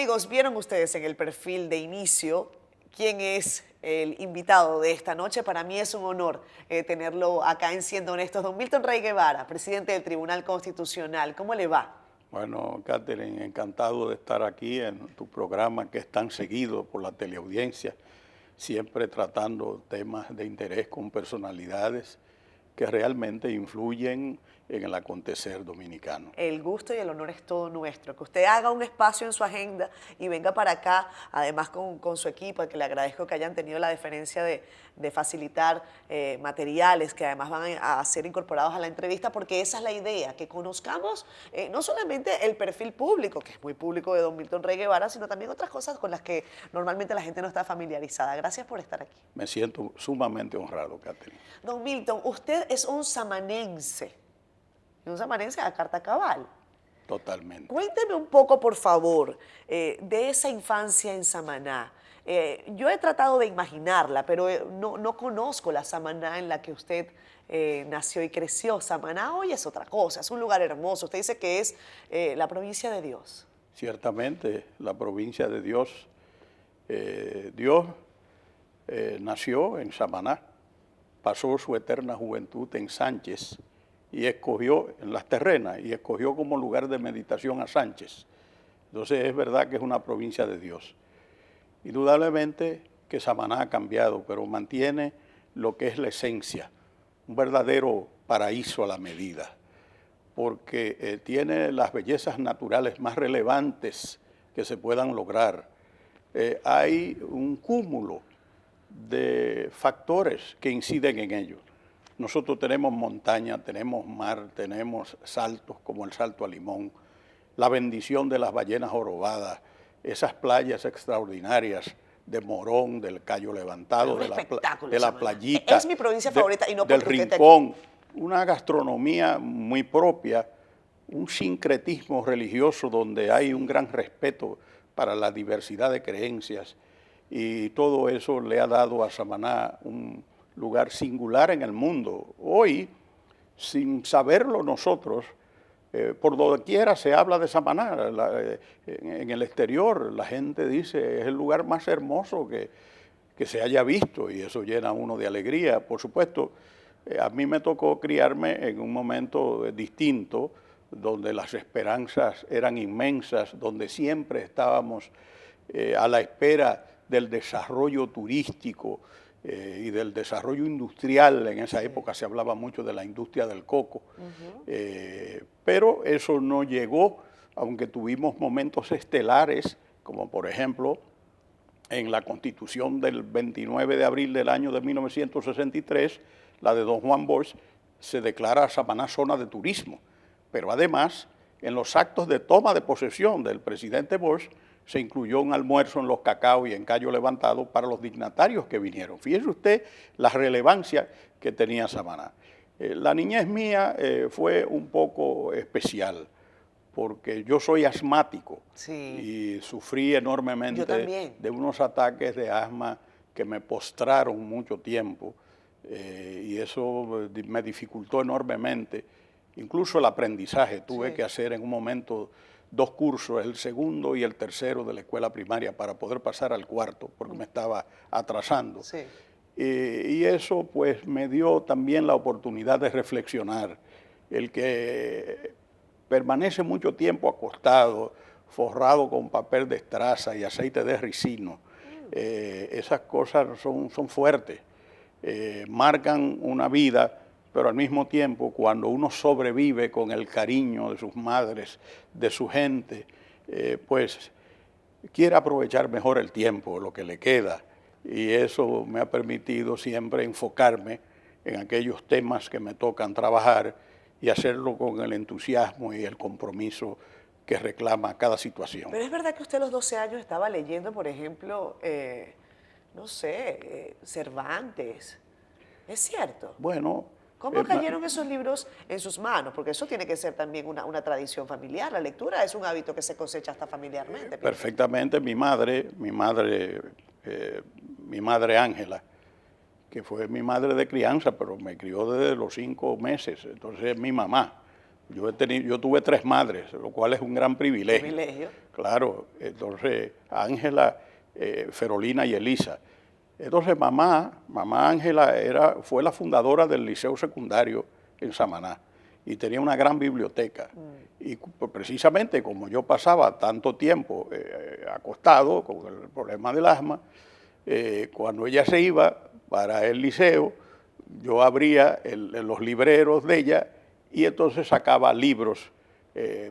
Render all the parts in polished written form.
amigos, vieron ustedes en el perfil de inicio quién es el invitado de esta noche. Para mí es un honor tenerlo acá en Siendo Honestos. Don Milton Rey Guevara, presidente del Tribunal Constitucional. ¿Cómo le va? Bueno, Catherine, encantado de estar aquí en tu programa que es tan seguido por la teleaudiencia, siempre tratando temas de interés con personalidades que realmente influyen en el acontecer dominicano. El gusto y el honor es todo nuestro. Que usted haga un espacio en su agenda y venga para acá, además con su equipo, al que le agradezco que hayan tenido la deferencia de facilitar materiales que además van a ser incorporados a la entrevista, porque esa es la idea, que conozcamos no solamente el perfil público, que es muy público de don Milton Rey Guevara, sino también otras cosas con las que normalmente la gente no está familiarizada. Gracias por estar aquí. Me siento sumamente honrado, Catherine. Don Milton, usted es un samanense. Un samanense a carta cabal. Totalmente. Cuénteme un poco, por favor, de esa infancia en Samaná. Yo he tratado de imaginarla, pero no conozco la Samaná en la que usted nació y creció. Samaná hoy es otra cosa, es un lugar hermoso. Usted dice que es la provincia de Dios. Ciertamente, la provincia de Dios. Dios nació en Samaná, pasó su eterna juventud en Sánchez, y escogió en las terrenas, y escogió como lugar de meditación a Sánchez. Entonces es verdad que es una provincia de Dios. Indudablemente que Samaná ha cambiado, pero mantiene lo que es la esencia, un verdadero paraíso a la medida, porque tiene las bellezas naturales más relevantes que se puedan lograr. Hay un cúmulo de factores que inciden en ello. Nosotros tenemos montaña, tenemos mar, tenemos saltos como el Salto a Limón, la bendición de las ballenas jorobadas, esas playas extraordinarias de Morón, del Cayo Levantado, de la Playita, es mi provincia favorita y no del porque usted Rincón, una gastronomía muy propia, un sincretismo religioso donde hay un gran respeto para la diversidad de creencias, y todo eso le ha dado a Samaná un lugar singular en el mundo. Hoy, sin saberlo nosotros, por doquiera se habla de Samaná. En el exterior la gente dice es el lugar más hermoso que se haya visto, y eso llena a uno de alegría. Por supuesto, a mí me tocó criarme en un momento distinto, donde las esperanzas eran inmensas, donde siempre estábamos a la espera del desarrollo turístico y del desarrollo industrial. En esa época se hablaba mucho de la industria del coco, pero eso no llegó, aunque tuvimos momentos estelares, como por ejemplo en la Constitución del 29 de abril del año de 1963, la de don Juan Bosch, se declara a Samaná zona de turismo, pero además en los actos de toma de posesión del presidente Bosch se incluyó un almuerzo en Los Cacao y en Cayo Levantado para los dignatarios que vinieron. Fíjese usted la relevancia que tenía Samaná. La niñez mía fue un poco especial, porque yo soy asmático, sí, y sufrí enormemente de unos ataques de asma que me postraron mucho tiempo, y eso me dificultó enormemente. Incluso el aprendizaje, tuve que hacer en un momento 2 cursos, el segundo y el tercero de la escuela primaria, para poder pasar al cuarto, porque me estaba atrasando. Sí. Y eso pues me dio también la oportunidad de reflexionar. El que permanece mucho tiempo acostado, forrado con papel de estraza y aceite de ricino, esas cosas son fuertes, marcan una vida. Pero al mismo tiempo, cuando uno sobrevive con el cariño de sus madres, de su gente, pues quiere aprovechar mejor el tiempo, lo que le queda. Y eso me ha permitido siempre enfocarme en aquellos temas que me tocan trabajar y hacerlo con el entusiasmo y el compromiso que reclama cada situación. Pero es verdad que usted a los 12 años estaba leyendo, por ejemplo, no sé, Cervantes. ¿Es cierto? Bueno, ¿Cómo cayeron esos libros en sus manos? Porque eso tiene que ser también una tradición familiar. La lectura es un hábito que se cosecha hasta familiarmente. Perfectamente. Mi madre Ángela, que fue mi madre de crianza, pero me crió desde los 5 meses, entonces mi mamá, Yo tuve 3 madres, lo cual es un gran privilegio. Privilegio. Claro, entonces Ángela, Ferolina y Elisa. Entonces mamá Ángela fue la fundadora del liceo secundario en Samaná y tenía una gran biblioteca. Y precisamente como yo pasaba tanto tiempo acostado con el problema del asma, cuando ella se iba para el liceo, yo abría los libreros de ella y entonces sacaba libros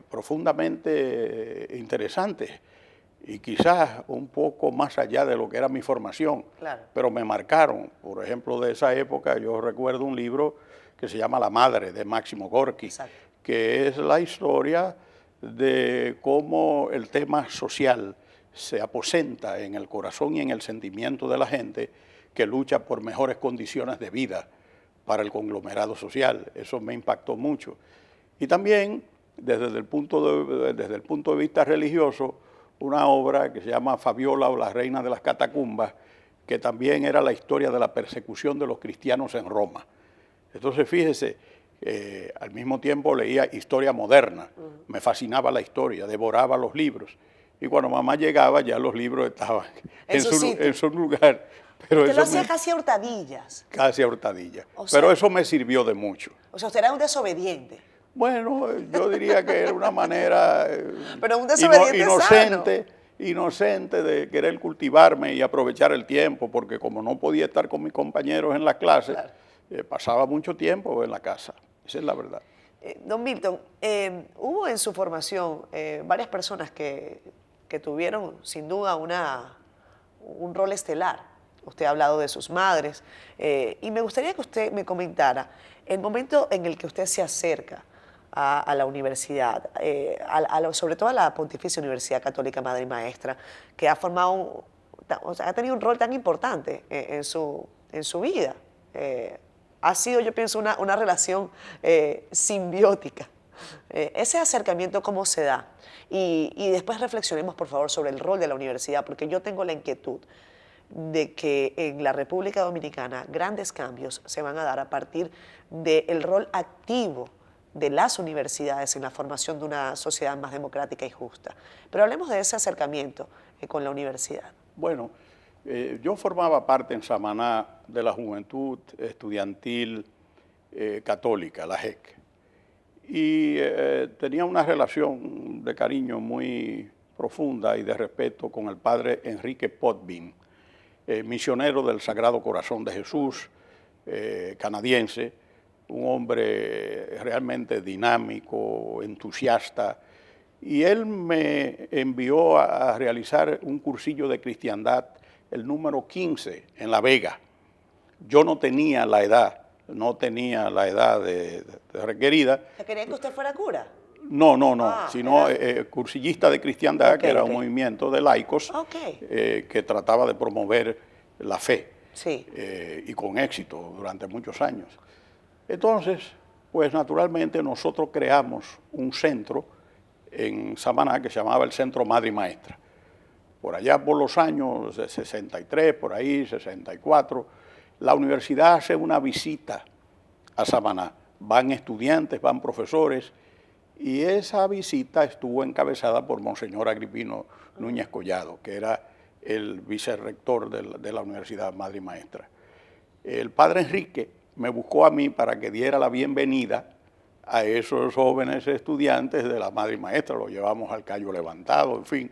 profundamente interesantes y quizás un poco más allá de lo que era mi formación, Claro. pero me marcaron. Por ejemplo, de esa época yo recuerdo un libro que se llama La Madre, de Máximo Gorki, Exacto. que es la historia de cómo el tema social se aposenta en el corazón y en el sentimiento de la gente que lucha por mejores condiciones de vida para el conglomerado social. Eso me impactó mucho. Y también, desde el punto de vista religioso, una obra que se llama Fabiola o la Reina de las Catacumbas, que también era la historia de la persecución de los cristianos en Roma. Entonces, fíjese, al mismo tiempo leía historia moderna, me fascinaba la historia, devoraba los libros. Y cuando mamá llegaba, ya los libros estaban en su lugar. Pero Usted eso lo hacía casi a hurtadillas. casi a hurtadillas. O sea, pero eso me sirvió de mucho. O sea, usted era un desobediente. Bueno, yo diría que era una manera Pero un desobediente inocente de querer cultivarme y aprovechar el tiempo, porque como no podía estar con mis compañeros en la clase, Claro. Pasaba mucho tiempo en la casa. Esa es la verdad. Don Milton, hubo en su formación varias personas que tuvieron sin duda un rol estelar. Usted ha hablado de sus madres y me gustaría que usted me comentara el momento en el que usted se acerca a la universidad, sobre todo a la Pontificia Universidad Católica Madre y Maestra, que ha formado, ha tenido un rol tan importante en su vida. Ha sido, yo pienso, una relación simbiótica. Ese acercamiento, ¿cómo se da? Y después reflexionemos, por favor, sobre el rol de la universidad, porque yo tengo la inquietud de que en la República Dominicana grandes cambios se van a dar a partir del rol activo de las universidades en la formación de una sociedad más democrática y justa. Pero hablemos de ese acercamiento con la universidad. Bueno, yo formaba parte en Samaná de la Juventud Estudiantil Católica, la JEC, y tenía una relación de cariño muy profunda y de respeto con el padre Enrique Potvin, misionero del Sagrado Corazón de Jesús, canadiense, un hombre realmente dinámico, entusiasta, y él me envió a realizar un cursillo de cristiandad, el número 15, en La Vega. Yo no tenía la edad requerida. ¿Querían que usted fuera cura? No, sino cursillista de cristiandad, Okay, que era un movimiento de laicos Okay. Que trataba de promover la fe, Sí. y con éxito durante muchos años. Entonces, pues naturalmente nosotros creamos un centro en Samaná que se llamaba el Centro Madre y Maestra. Por allá por los años de 63, por ahí, 64, la universidad hace una visita a Samaná. Van estudiantes, van profesores, y esa visita estuvo encabezada por Monseñor Agripino Núñez Collado, que era el vicerrector de la Universidad Madre y Maestra. El padre Enrique me buscó a mí para que diera la bienvenida a esos jóvenes estudiantes de la Madre y Maestra. Lo llevamos al Cayo Levantado, en fin.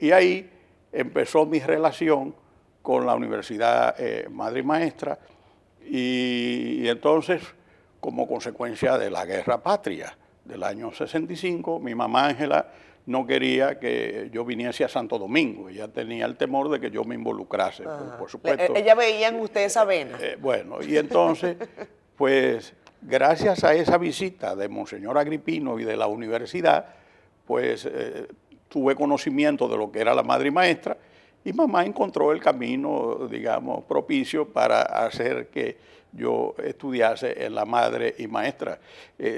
Y ahí empezó mi relación con la Universidad Madre y Maestra, y entonces, como consecuencia de la Guerra Patria del año 65, mi mamá Ángela no quería que yo viniese a Santo Domingo. Ella tenía el temor de que yo me involucrase, por supuesto. Ella veía en usted esa vena. Bueno, y entonces, pues, gracias a esa visita de Monseñor Agripino y de la universidad, pues, tuve conocimiento de lo que era la Madre y Maestra, y mamá encontró el camino, digamos, propicio para hacer que yo estudiase en la Madre y Maestra.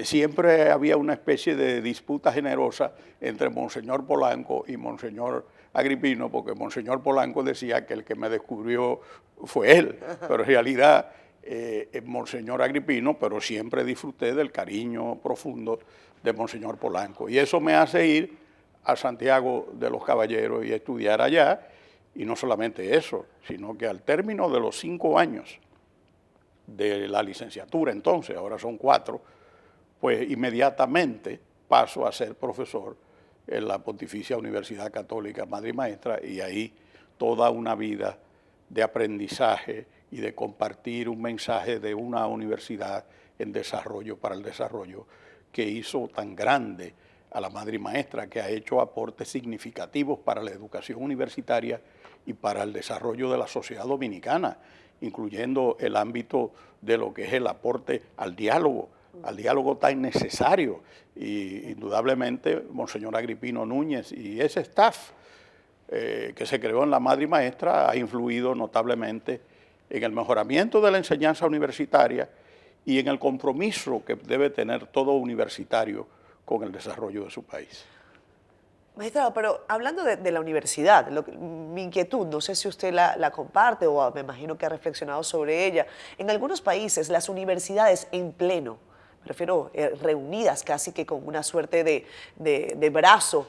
Siempre había una especie de disputa generosa entre Monseñor Polanco y Monseñor Agripino, porque Monseñor Polanco decía que el que me descubrió fue él, pero en realidad Monseñor Agripino, pero siempre disfruté del cariño profundo de Monseñor Polanco. Y eso me hace ir a Santiago de los Caballeros y estudiar allá, y no solamente eso, sino que al término de los 5 años de la licenciatura, entonces, ahora son 4, pues inmediatamente paso a ser profesor en la Pontificia Universidad Católica Madre y Maestra, y ahí toda una vida de aprendizaje y de compartir un mensaje de una universidad en desarrollo para el desarrollo que hizo tan grande a la Madre y Maestra, que ha hecho aportes significativos para la educación universitaria y para el desarrollo de la sociedad dominicana, incluyendo el ámbito de lo que es el aporte al diálogo tan necesario. Y indudablemente, Monseñor Agripino Núñez y ese staff que se creó en la Madre y Maestra ha influido notablemente en el mejoramiento de la enseñanza universitaria y en el compromiso que debe tener todo universitario con el desarrollo de su país. Magistrado, pero hablando de la universidad, mi inquietud, no sé si usted la comparte o me imagino que ha reflexionado sobre ella. En algunos países las universidades en pleno, me refiero reunidas casi que con una suerte de brazo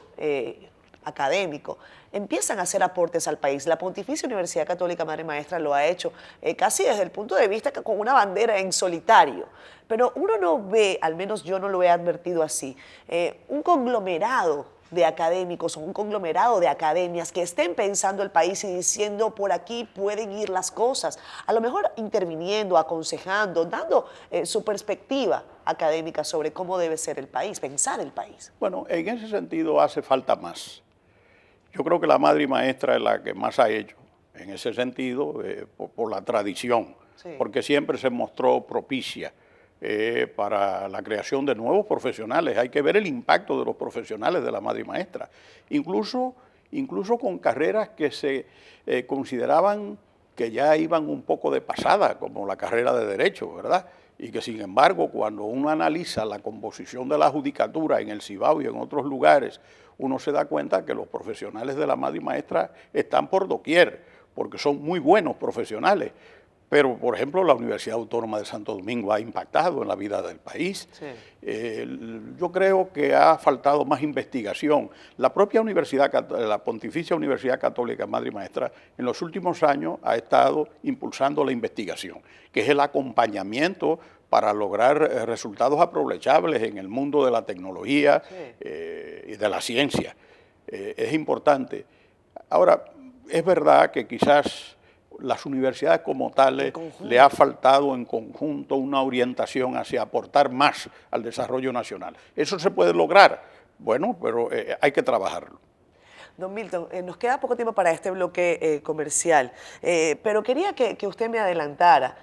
académico, empiezan a hacer aportes al país. La Pontificia Universidad Católica Madre y Maestra lo ha hecho casi desde el punto de vista que con una bandera en solitario. Pero uno no ve, al menos yo no lo he advertido así, un conglomerado de académicos o un conglomerado de academias que estén pensando el país y diciendo por aquí pueden ir las cosas, a lo mejor interviniendo, aconsejando, dando su perspectiva académica sobre cómo debe ser el país, pensar el país. Bueno, en ese sentido hace falta más. Yo creo que la Madre y Maestra es la que más ha hecho en ese sentido, por la tradición, sí, porque siempre se mostró propicia para la creación de nuevos profesionales. Hay que ver el impacto de los profesionales de la Madre y Maestra, incluso con carreras que se consideraban que ya iban un poco de pasada, como la carrera de Derecho, ¿verdad? Y que sin embargo, cuando uno analiza la composición de la judicatura en el Cibao y en otros lugares, uno se da cuenta que los profesionales de la Madre y Maestra están por doquier, porque son muy buenos profesionales. Pero, por ejemplo, la Universidad Autónoma de Santo Domingo ha impactado en la vida del país. Sí. Yo creo que ha faltado más investigación. La propia universidad, la Pontificia Universidad Católica Madre y Maestra, en los últimos años ha estado impulsando la investigación, que es el acompañamiento para lograr resultados aprovechables en el mundo de la tecnología, sí, y de la ciencia. Es importante. Ahora, es verdad que quizás las universidades como tales le ha faltado en conjunto una orientación hacia aportar más al desarrollo nacional. ¿Eso se puede lograr? Bueno, pero hay que trabajarlo. Don Milton, nos queda poco tiempo para este bloque comercial, pero quería que usted me adelantara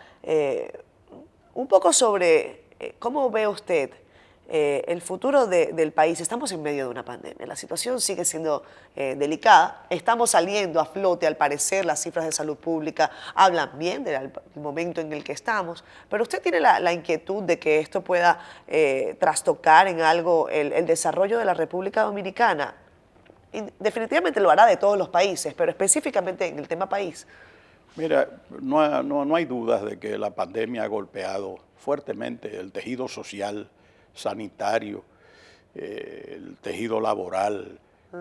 un poco sobre cómo ve usted el futuro del país. Estamos en medio de una pandemia, la situación sigue siendo delicada, estamos saliendo a flote, al parecer las cifras de salud pública hablan bien del momento en el que estamos, pero usted tiene la inquietud de que esto pueda trastocar en algo el desarrollo de la República Dominicana. Y definitivamente lo hará de todos los países, pero específicamente en el tema país. Mira, no hay dudas de que la pandemia ha golpeado fuertemente el tejido social, sanitario, el tejido laboral,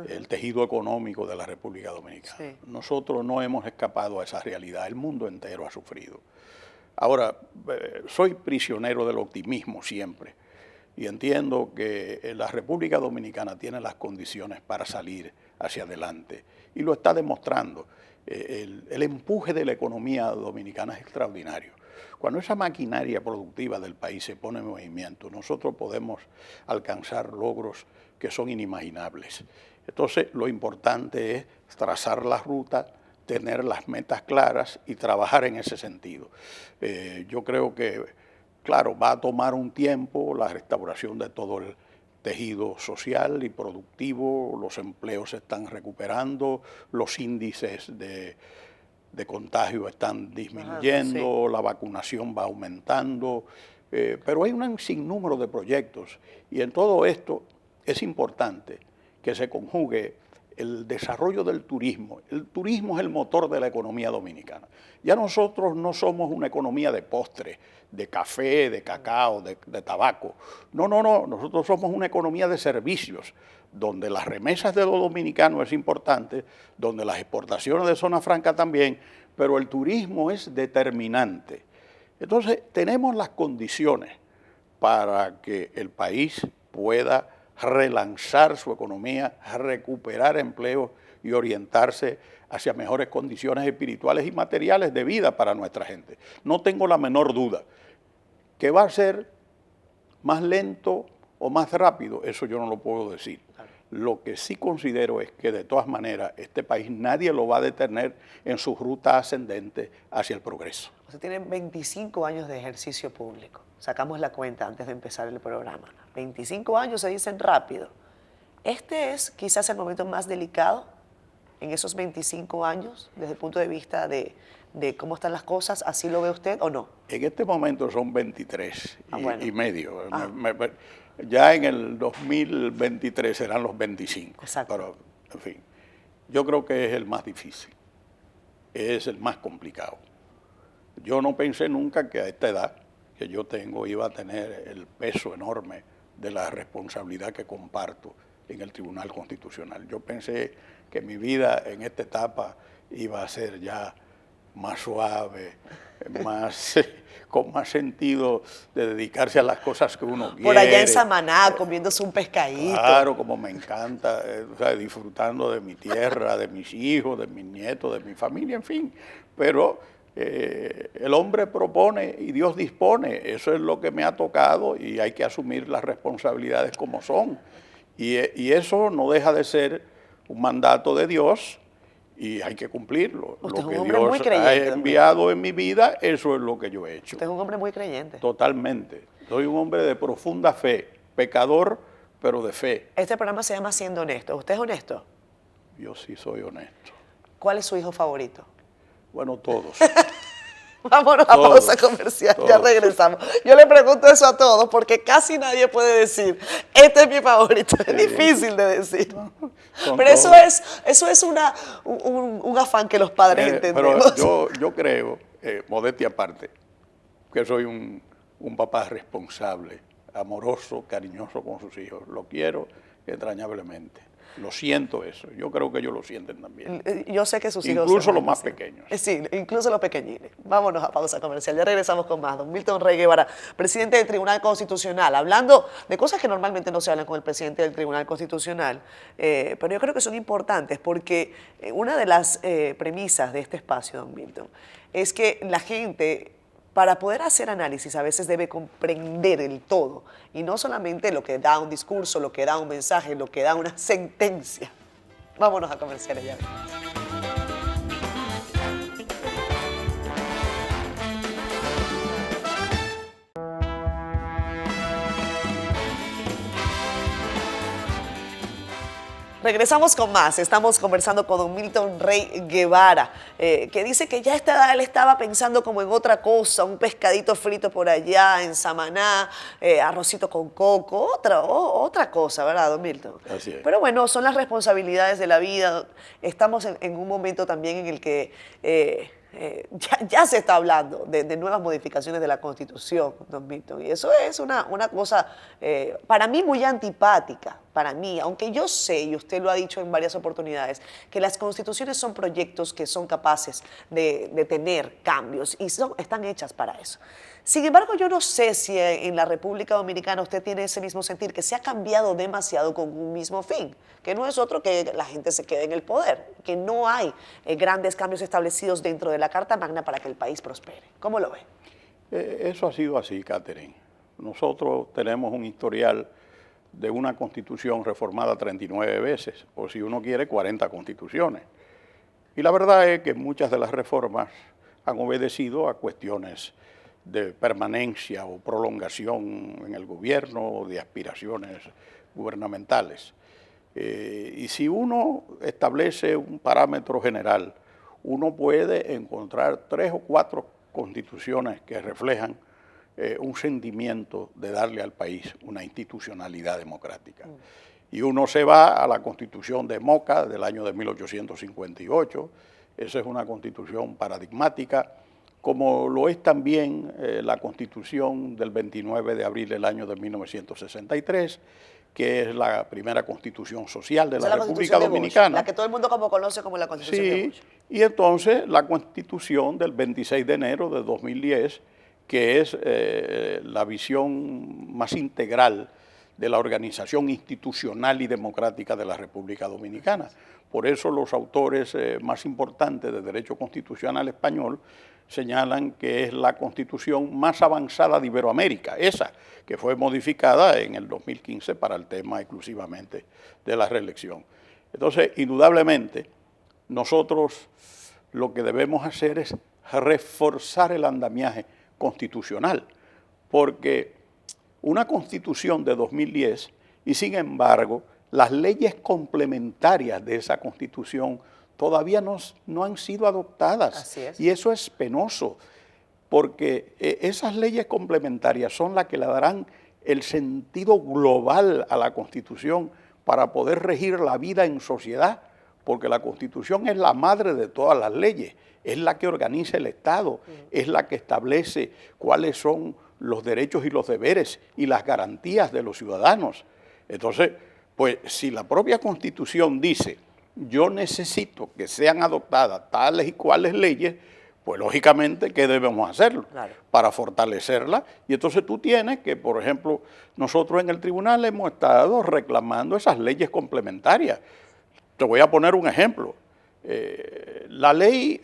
el tejido económico de la República Dominicana. Sí. Nosotros no hemos escapado a esa realidad, el mundo entero ha sufrido. Ahora, soy prisionero del optimismo siempre y entiendo que la República Dominicana tiene las condiciones para salir hacia adelante y lo está demostrando. El empuje de la economía dominicana es extraordinario. Cuando esa maquinaria productiva del país se pone en movimiento, nosotros podemos alcanzar logros que son inimaginables. Entonces, lo importante es trazar la ruta, tener las metas claras y trabajar en ese sentido. Yo creo que, claro, va a tomar un tiempo la restauración de todo el tejido social y productivo, los empleos se están recuperando, los índices de contagio están disminuyendo, sí, la vacunación va aumentando, pero hay un sinnúmero de proyectos y en todo esto es importante que se conjugue el desarrollo del turismo. El turismo es el motor de la economía dominicana. Ya nosotros no somos una economía de postres, de café, de cacao, de tabaco. No, no, no. Nosotros somos una economía de servicios, donde las remesas de los dominicanos es importante, donde las exportaciones de zona franca también, pero el turismo es determinante. Entonces, tenemos las condiciones para que el país pueda relanzar su economía, recuperar empleo y orientarse hacia mejores condiciones espirituales y materiales de vida para nuestra gente. No tengo la menor duda que va a ser más lento o más rápido, eso yo no lo puedo decir. Lo que sí considero es que de todas maneras este país nadie lo va a detener en su ruta ascendente hacia el progreso. Usted tiene 25 años de ejercicio público. Sacamos la cuenta antes de empezar el programa. 25 años se dicen rápido. ¿Este es quizás el momento más delicado en esos 25 años desde el punto de vista de cómo están las cosas? ¿Así lo ve usted o no? En este momento son 23 bueno. y medio. Ya en el 2023 serán los 25. Exacto. Pero, en fin, yo creo que es el más difícil, es el más complicado. Yo no pensé nunca que a esta edad que yo tengo iba a tener el peso enorme de la responsabilidad que comparto en el Tribunal Constitucional. Yo pensé que mi vida en esta etapa iba a ser ya más suave, con más sentido de dedicarse a las cosas que uno quiere. Por allá en Samaná, comiéndose un pescadito. Claro, como me encanta, o sea, disfrutando de mi tierra, de mis hijos, de mis nietos, de mi familia, en fin. Pero el hombre propone y Dios dispone. Eso es lo que me ha tocado y hay que asumir las responsabilidades como son. Y eso no deja de ser un mandato de Dios y hay que cumplirlo. Usted Lo es que un hombre muy Dios creyente, ha enviado en mi vida, eso es lo que yo he hecho. Usted es un hombre muy creyente. Totalmente. Soy un hombre de profunda fe, pecador, pero de fe. Este programa se llama Siendo Honesto. ¿Usted es honesto? Yo sí soy honesto. ¿Cuál es su hijo favorito? Bueno, todos. Vámonos a pausa comercial, ya regresamos. Yo le pregunto eso a todos porque casi nadie puede decir, este es mi favorito, es difícil de decir. Pero eso es un afán que los padres entendemos. Pero yo creo, modestia aparte, que soy un papá responsable, amoroso, cariñoso con sus hijos. Lo quiero entrañablemente. Lo siento eso. Yo creo que ellos lo sienten también. Yo sé que sus hijos... Incluso los más pequeños. Sí, incluso los pequeñines. Vámonos a pausa comercial. Ya regresamos con más. Don Milton Rey Guevara, presidente del Tribunal Constitucional, hablando de cosas que normalmente no se hablan con el presidente del Tribunal Constitucional, pero yo creo que son importantes porque una de las premisas de este espacio, don Milton, es que la gente, para poder hacer análisis, a veces debe comprender el todo y no solamente lo que da un discurso, lo que da un mensaje, lo que da una sentencia. Vámonos a comerciales ya. Regresamos con más. Estamos conversando con don Milton Rey Guevara, que dice que ya a esta edad él estaba pensando como en otra cosa, un pescadito frito por allá en Samaná, arrocito con coco, otra cosa, ¿verdad, don Milton? Así es. Pero bueno, son las responsabilidades de la vida. Estamos en un momento también en el que ya se está hablando de nuevas modificaciones de la Constitución, don Milton, y eso es una cosa para mí muy antipática, para mí, aunque yo sé, y usted lo ha dicho en varias oportunidades, que las constituciones son proyectos que son capaces de tener cambios y están hechas para eso. Sin embargo, yo no sé si en la República Dominicana usted tiene ese mismo sentir, que se ha cambiado demasiado con un mismo fin, que no es otro que la gente se quede en el poder, que no hay grandes cambios establecidos dentro de la Carta Magna para que el país prospere. ¿Cómo lo ve? Eso ha sido así, Catherine. Nosotros tenemos un historial de una constitución reformada 39 veces, o si uno quiere, 40 constituciones. Y la verdad es que muchas de las reformas han obedecido a cuestiones de permanencia o prolongación en el gobierno o de aspiraciones gubernamentales. Y si uno establece un parámetro general, uno puede encontrar 3 o 4 constituciones que reflejan un sentimiento de darle al país una institucionalidad democrática. Y uno se va a la Constitución de Moca del año de 1858, esa es una constitución paradigmática, como lo es también la Constitución del 29 de abril del año de 1963, que es la primera constitución social de la República Dominicana. La que todo el mundo como conoce como la Constitución de Bush. Y entonces la Constitución del 26 de enero de 2010, que es la visión más integral de la organización institucional y democrática de la República Dominicana. Por eso los autores más importantes de derecho constitucional español señalan que es la constitución más avanzada de Iberoamérica, esa que fue modificada en el 2015 para el tema exclusivamente de la reelección. Entonces, indudablemente, nosotros lo que debemos hacer es reforzar el andamiaje constitucional, porque una constitución de 2010 y sin embargo las leyes complementarias de esa constitución todavía no han sido adoptadas. Así es. Y eso es penoso, porque esas leyes complementarias son las que le darán el sentido global a la Constitución para poder regir la vida en sociedad, porque la Constitución es la madre de todas las leyes, es la que organiza el Estado, es la que establece cuáles son los derechos y los deberes y las garantías de los ciudadanos. Entonces, pues si la propia Constitución dice, yo necesito que sean adoptadas tales y cuales leyes, pues lógicamente, ¿qué debemos hacerlo? Claro. Para fortalecerla. Y entonces tú tienes que, por ejemplo, nosotros en el tribunal hemos estado reclamando esas leyes complementarias. Te voy a poner un ejemplo. La ley,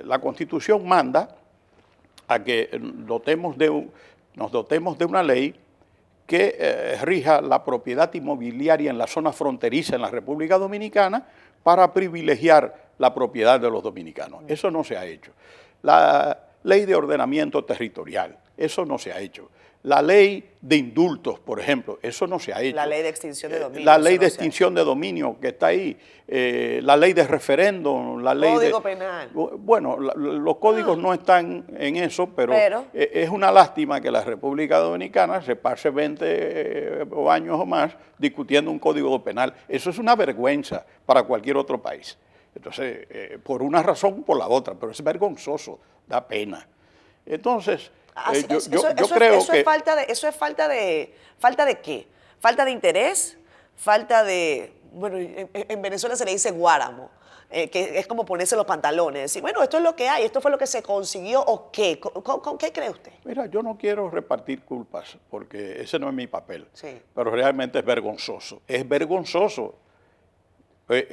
la Constitución manda a que nos dotemos de una ley que rija la propiedad inmobiliaria en la zona fronteriza en la República Dominicana para privilegiar la propiedad de los dominicanos. Eso no se ha hecho. La ley de ordenamiento territorial, eso no se ha hecho. La ley de indultos, por ejemplo, eso no se ha hecho. La ley de extinción de dominio. La ley de extinción de dominio que está ahí, la ley de referéndum, la ley Código penal. Bueno, los códigos no están en eso, pero es una lástima que la República Dominicana se pase 20 años o más discutiendo un código penal. Eso es una vergüenza para cualquier otro país. Entonces, por una razón o por la otra, pero es vergonzoso, da pena. Entonces, yo creo que... ¿Eso es falta de qué? ¿Falta de interés? ¿Falta de...? Bueno, en Venezuela se le dice guáramo, que es como ponerse los pantalones. Y bueno, esto es lo que hay, esto fue lo que se consiguió, ¿o qué? ¿Con qué cree usted? Mira, yo no quiero repartir culpas, porque ese no es mi papel. Sí. Pero realmente es vergonzoso. Es vergonzoso.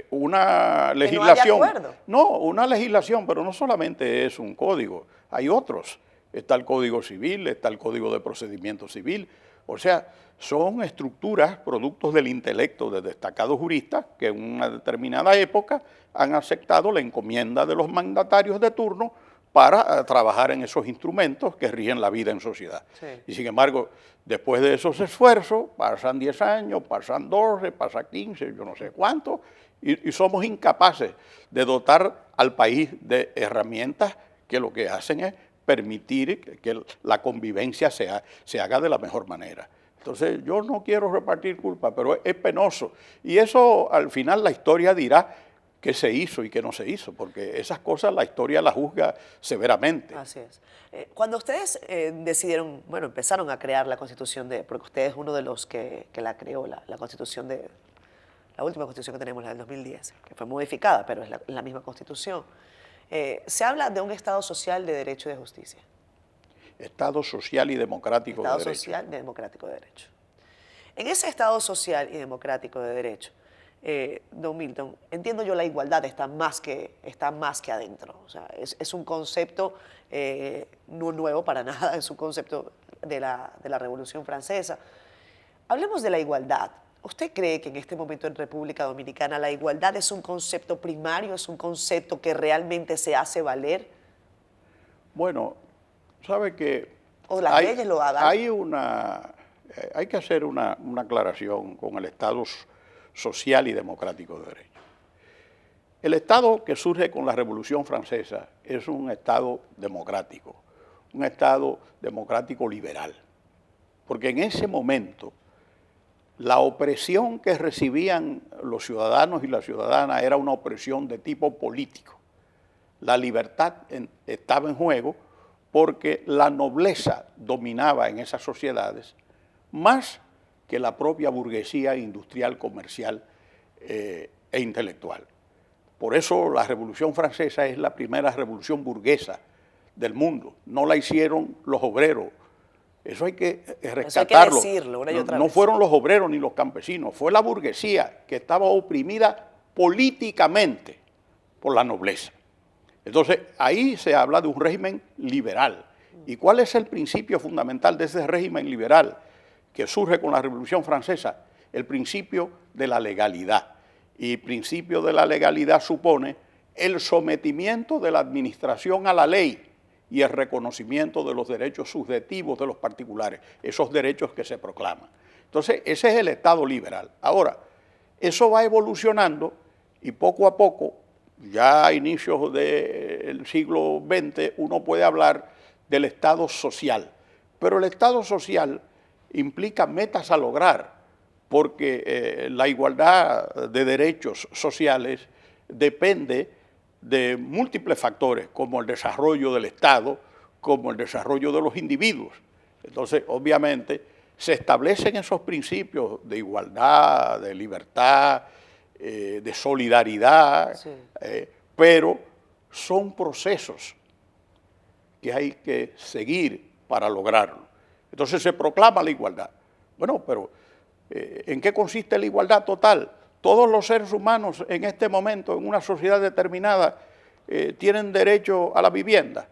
Una legislación. ¿Que no haya acuerdo? No, una legislación, pero no solamente es un código, hay otros. Está el Código Civil, está el Código de Procedimiento Civil. O sea, son estructuras, productos del intelecto de destacados juristas que en una determinada época han aceptado la encomienda de los mandatarios de turno para trabajar en esos instrumentos que rigen la vida en sociedad. Sí. Y sin embargo, después de esos esfuerzos, pasan 10 años, pasan 12, pasan 15, yo no sé cuánto, y somos incapaces de dotar al país de herramientas que lo que hacen es permitir que la convivencia se haga de la mejor manera. Entonces, yo no quiero repartir culpa, pero es penoso. Y eso, al final, la historia dirá qué se hizo y qué no se hizo, porque esas cosas la historia las juzga severamente. Así es. Cuando ustedes decidieron, bueno, empezaron a crear la Constitución porque usted es uno de los que la creó, la Constitución la última Constitución que tenemos, la del 2010, que fue modificada, pero es la misma Constitución. Se habla de un Estado social de derecho y de justicia. Estado social y democrático de derecho. Estado social y democrático de derecho. En ese Estado social y democrático de derecho, don Milton, entiendo yo la igualdad está más que adentro. O sea, es un concepto no nuevo para nada, es un concepto de la Revolución Francesa. Hablemos de la igualdad. ¿Usted cree que en este momento en República Dominicana la igualdad es un concepto primario, es un concepto que realmente se hace valer? Bueno, sabe que ¿O las leyes lo hagan? Hay que hacer una aclaración con el Estado social y democrático de derecho. El Estado que surge con la Revolución Francesa es un Estado democrático liberal, porque en ese momento la opresión que recibían los ciudadanos y las ciudadanas era una opresión de tipo político. La libertad estaba en juego porque la nobleza dominaba en esas sociedades más que la propia burguesía industrial, comercial e intelectual. Por eso la Revolución Francesa es la primera revolución burguesa del mundo. No la hicieron los obreros. Eso hay que rescatarlo. Eso hay que decirlo una y otra no vez. fueron los obreros ni los campesinos, fue la burguesía que estaba oprimida políticamente por la nobleza. Entonces, ahí se habla de un régimen liberal. ¿Y cuál es el principio fundamental de ese régimen liberal que surge con la Revolución Francesa? El principio de la legalidad. Y el principio de la legalidad supone el sometimiento de la administración a la ley y el reconocimiento de los derechos subjetivos de los particulares, esos derechos que se proclaman. Entonces, ese es el Estado liberal. Ahora, eso va evolucionando y poco a poco, ya a inicios del siglo XX, uno puede hablar del Estado social. Pero el Estado social implica metas a lograr, porque la igualdad de derechos sociales depende de múltiples factores, como el desarrollo del Estado, como el desarrollo de los individuos. Entonces, obviamente, se establecen esos principios de igualdad, de libertad, de solidaridad, sí. Pero son procesos que hay que seguir para lograrlo. Entonces se proclama la igualdad. Bueno, pero ¿en qué consiste la igualdad total? Todos los seres humanos en este momento, en una sociedad determinada, tienen derecho a la vivienda.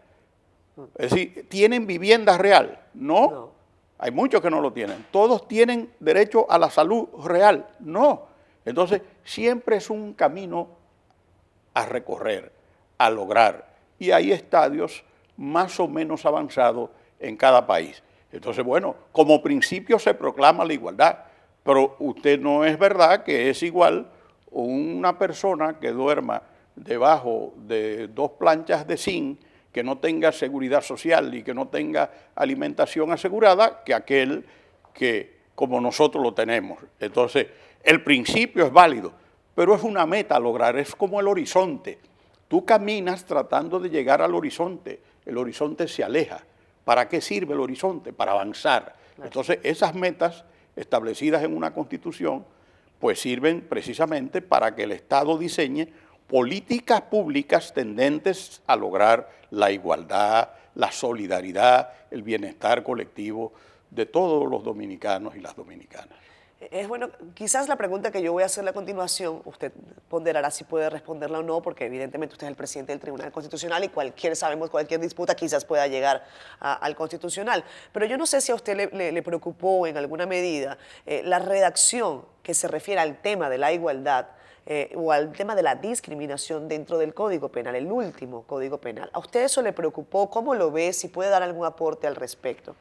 Es decir, ¿tienen vivienda real? No. Hay muchos que no lo tienen. ¿Todos tienen derecho a la salud real? No. Entonces, siempre es un camino a recorrer, a lograr. Y hay estadios más o menos avanzados en cada país. Entonces, bueno, como principio se proclama la igualdad. Pero usted no es verdad que es igual una persona que duerma debajo de 2 planchas de zinc, que no tenga seguridad social y que no tenga alimentación asegurada, que aquel que como nosotros lo tenemos. Entonces, el principio es válido, pero es una meta a lograr, es como el horizonte. Tú caminas tratando de llegar al horizonte, el horizonte se aleja. ¿Para qué sirve el horizonte? Para avanzar. Entonces, esas metas establecidas en una Constitución, pues sirven precisamente para que el Estado diseñe políticas públicas tendentes a lograr la igualdad, la solidaridad, el bienestar colectivo de todos los dominicanos y las dominicanas. Es bueno, quizás la pregunta que yo voy a hacerle a continuación, usted ponderará si puede responderla o no, porque evidentemente usted es el presidente del Tribunal Constitucional y sabemos cualquier disputa quizás pueda llegar al Constitucional. Pero yo no sé si a usted le preocupó en alguna medida la redacción que se refiere al tema de la igualdad o al tema de la discriminación dentro del Código Penal, el último Código Penal. ¿A usted eso le preocupó? ¿Cómo lo ve? ¿Si puede dar algún aporte al respecto?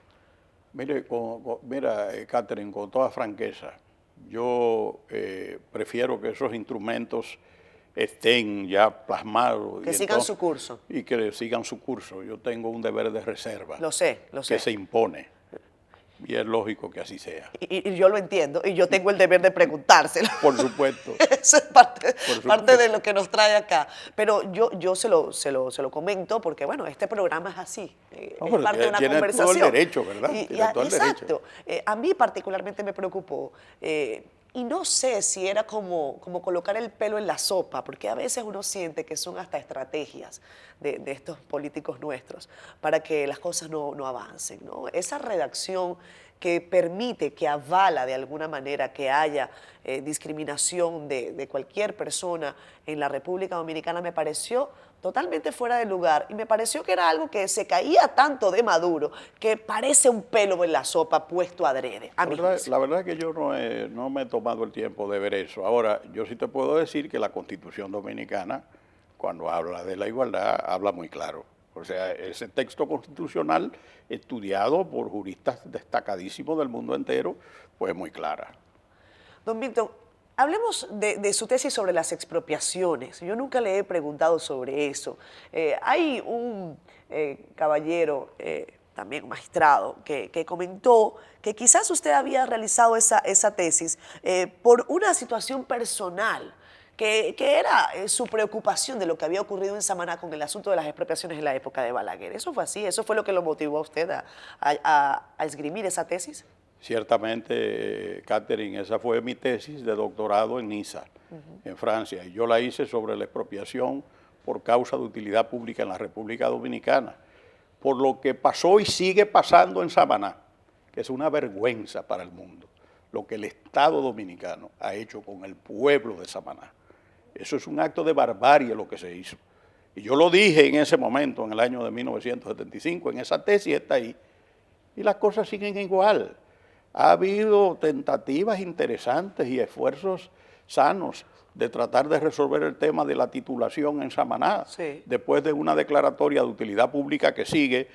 Mira, Catherine, con toda franqueza, yo prefiero que esos instrumentos estén ya plasmados. Que sigan su curso. Y que sigan su curso. Yo tengo un deber de reserva. Lo sé. Que se impone. Y es lógico que así sea. Y yo lo entiendo, y yo tengo el deber de preguntárselo. Por supuesto. Eso es parte de lo que nos trae acá. Pero yo se lo comento porque, bueno, este programa es así. Es parte de una conversación. Tiene todo el derecho, ¿verdad? Exacto. A mí particularmente me preocupó. Y no sé si era como colocar el pelo en la sopa, porque a veces uno siente que son hasta estrategias de estos políticos nuestros para que las cosas no avancen, ¿no? Esa redacción que permite, que avala de alguna manera que haya discriminación de cualquier persona en la República Dominicana me pareció totalmente fuera de lugar y me pareció que era algo que se caía tanto de Maduro que parece un pelo en la sopa puesto adrede. La verdad es que yo no me he tomado el tiempo de ver eso. Ahora, yo sí te puedo decir que la Constitución Dominicana, cuando habla de la igualdad, habla muy claro. O sea, ese texto constitucional estudiado por juristas destacadísimos del mundo entero, pues muy clara. Don Víctor, hablemos de su tesis sobre las expropiaciones. Yo nunca le he preguntado sobre eso. Hay un caballero también un magistrado, que comentó que quizás usted había realizado esa tesis por una situación personal, que era su preocupación de lo que había ocurrido en Samaná con el asunto de las expropiaciones en la época de Balaguer. ¿Eso fue así? ¿Eso fue lo que lo motivó a usted a esgrimir esa tesis? Ciertamente, Catherine, esa fue mi tesis de doctorado en Niza, en Francia, y yo la hice sobre la expropiación por causa de utilidad pública en la República Dominicana, por lo que pasó y sigue pasando en Samaná, que es una vergüenza para el mundo, lo que el Estado Dominicano ha hecho con el pueblo de Samaná. Eso es un acto de barbarie lo que se hizo. Y yo lo dije en ese momento, en el año de 1975, en esa tesis está ahí, y las cosas siguen igual. Ha habido tentativas interesantes y esfuerzos sanos de tratar de resolver el tema de la titulación en Samaná, sí, después de una declaratoria de utilidad pública que sigue,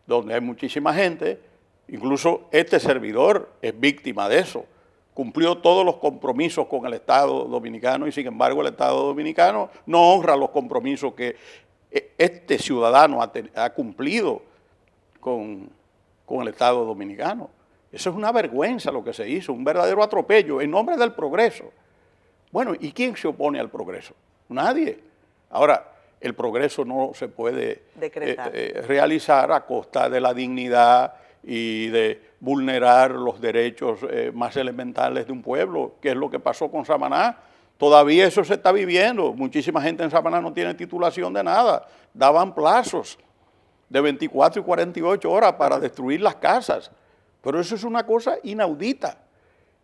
donde hay muchísima gente, incluso este servidor es víctima de eso. Cumplió todos los compromisos con el Estado Dominicano y sin embargo el Estado Dominicano no honra los compromisos que este ciudadano ha cumplido con el Estado Dominicano. Eso es una vergüenza lo que se hizo, un verdadero atropello en nombre del progreso. Bueno, ¿y quién se opone al progreso? Nadie. Ahora, el progreso no se puede realizar a costa de la dignidad y de vulnerar los derechos más elementales de un pueblo, que es lo que pasó con Samaná. Todavía eso se está viviendo. Muchísima gente en Samaná no tiene titulación de nada. Daban plazos de 24 y 48 horas para destruir las casas. Pero eso es una cosa inaudita.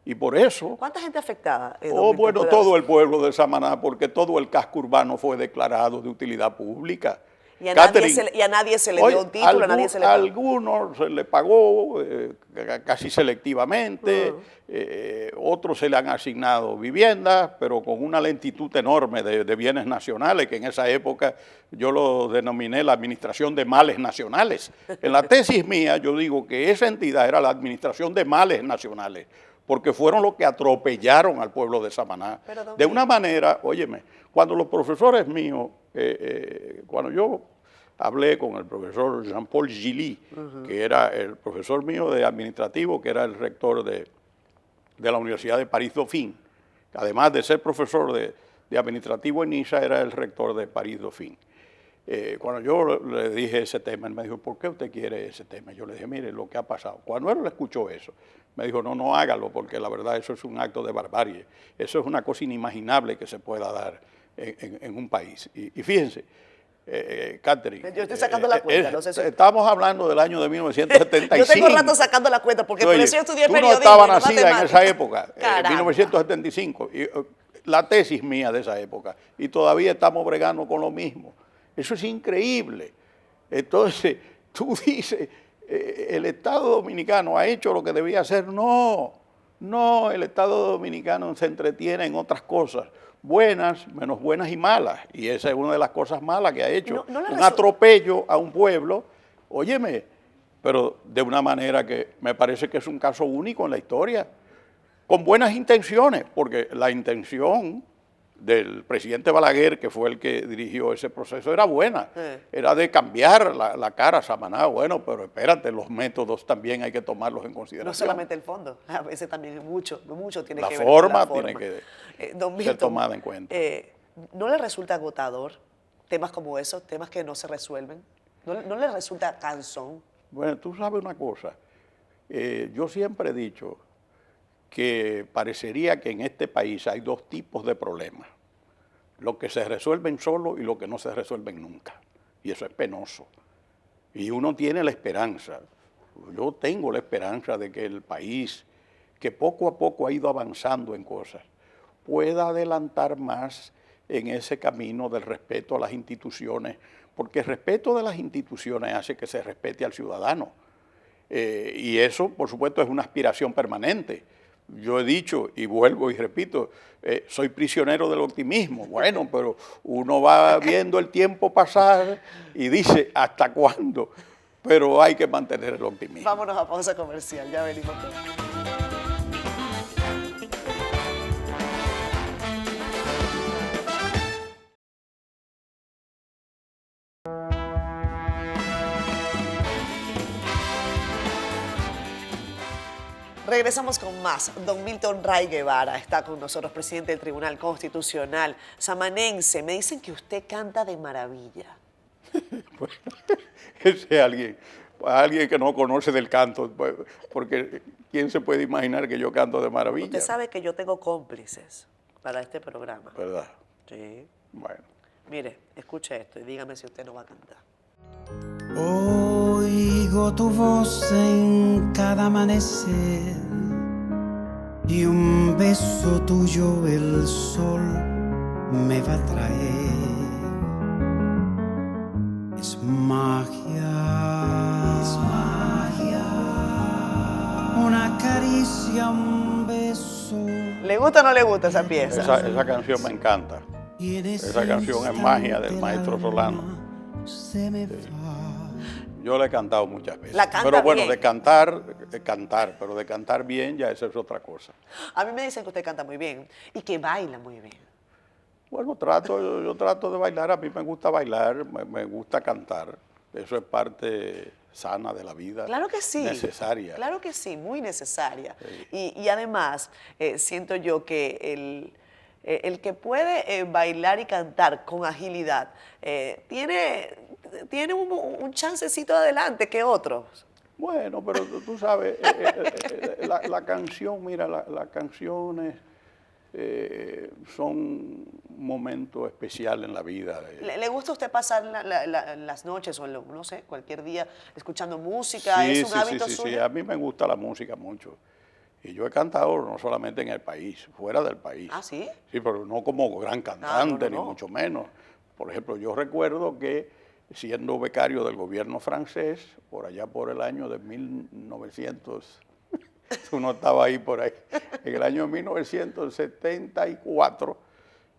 Y por eso... ¿Cuánta gente afectada? Bueno, todo el pueblo de Samaná, porque todo el casco urbano fue declarado de utilidad pública. Y a nadie se le dio un título, a nadie se le pagó. A algunos se le pagó casi selectivamente, otros se le han asignado viviendas, pero con una lentitud enorme de bienes nacionales, que en esa época yo lo denominé la administración de males nacionales. En la tesis mía yo digo que esa entidad era la administración de males nacionales, porque fueron los que atropellaron al pueblo de Samaná. De una manera, óyeme, cuando los profesores míos, cuando yo hablé con el profesor Jean-Paul Gilly, que era el profesor mío de administrativo, que era el rector de la Universidad de París-Dauphine, además de ser profesor de administrativo en Niza, era el rector de París-Dauphine. Cuando yo le dije ese tema, él me dijo, ¿por qué usted quiere ese tema? Yo le dije, mire, lo que ha pasado. Cuando él escuchó eso, me dijo, no hágalo, porque la verdad eso es un acto de barbarie. Eso es una cosa inimaginable que se pueda dar en un país. Y fíjense, Catherine. Yo estoy sacando la cuenta. No sé si... Estamos hablando del año de 1975. Yo tengo rato sacando la cuenta, porque por eso yo estudié periodismo. Tú no estabas nacida en esa época, en 1975. Y, la tesis mía de esa época. Y todavía estamos bregando con lo mismo. Eso es increíble. Entonces, tú dices, el Estado Dominicano ha hecho lo que debía hacer. No, el Estado Dominicano se entretiene en otras cosas, buenas, menos buenas y malas. Y esa es una de las cosas malas que ha hecho. Un atropello a un pueblo, óyeme, pero de una manera que me parece que es un caso único en la historia, con buenas intenciones, porque la intención del presidente Balaguer, que fue el que dirigió ese proceso, era buena. Era de cambiar la cara a Samaná. Bueno, pero espérate, los métodos también hay que tomarlos en consideración. No solamente el fondo, a veces también es mucho tiene que ver con la forma. Tiene que ser tomada en cuenta. ¿No le resulta agotador temas como esos, temas que no se resuelven? ¿No le resulta cansón? Bueno, tú sabes una cosa. Yo siempre he dicho que parecería que en este país hay dos tipos de problemas, los que se resuelven solo y los que no se resuelven nunca, y eso es penoso. Y uno tiene la esperanza, yo tengo la esperanza de que el país, que poco a poco ha ido avanzando en cosas, pueda adelantar más en ese camino del respeto a las instituciones, porque el respeto de las instituciones hace que se respete al ciudadano, y eso, por supuesto, es una aspiración permanente. Yo he dicho y vuelvo y repito, soy prisionero del optimismo. Bueno, pero uno va viendo el tiempo pasar y dice, ¿hasta cuándo? Pero hay que mantener el optimismo. Vámonos a pausa comercial, ya venimos. Regresamos con más. Don Milton Ray Guevara está con nosotros, presidente del Tribunal Constitucional, samanense. Me dicen que usted canta de maravilla. Pues, ese es alguien que no conoce del canto, pues, porque ¿quién se puede imaginar que yo canto de maravilla? Usted sabe que yo tengo cómplices para este programa. ¿Verdad? Sí. Bueno. Mire, escuche esto y dígame si usted no va a cantar. Oigo tu voz en cada amanecer y un beso tuyo el sol me va a traer. Es magia, una caricia, un beso. ¿Le gusta o no le gusta esa pieza? Esa canción me encanta. Esa canción es magia del maestro Solano. Se me va. Yo la he cantado muchas veces. La canta pero bueno, bien. de cantar, pero de cantar bien ya esa es otra cosa. A mí me dicen que usted canta muy bien y que baila muy bien. Bueno, yo trato de bailar, a mí me gusta bailar, me gusta cantar. Eso es parte sana de la vida. Claro que sí. Necesaria. Claro que sí, muy necesaria. Y además, siento yo que el que puede bailar y cantar con agilidad tiene un chancecito adelante que otros. Bueno, pero tú sabes, la canción, mira, las canciones son un momento especial en la vida. ¿Le gusta a usted pasar las noches o no sé, cualquier día escuchando música? ¿Es un hábito sí, suyo? a mí me gusta la música mucho. Y yo he cantado no solamente en el país, fuera del país. ¿Ah, sí? Sí, pero no como gran cantante, no. ni mucho menos. Por ejemplo, yo recuerdo que siendo becario del gobierno francés, por allá por el año de 1900, tú no estabas ahí por ahí, en el año 1974,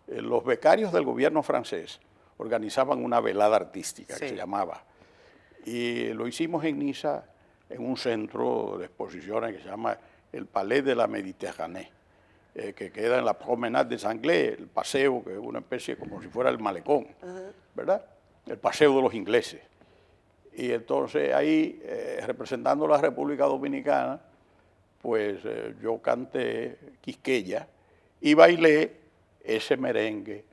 los becarios del gobierno francés organizaban una velada artística que se llamaba. Y lo hicimos en Niza, en un centro de exposiciones que se llama el Palais de la Méditerranée, que queda en la Promenade des Anglais, el paseo, que es una especie como si fuera el malecón, ¿verdad? El paseo de los ingleses. Y entonces ahí, representando la República Dominicana, pues yo canté Quisqueya y bailé ese merengue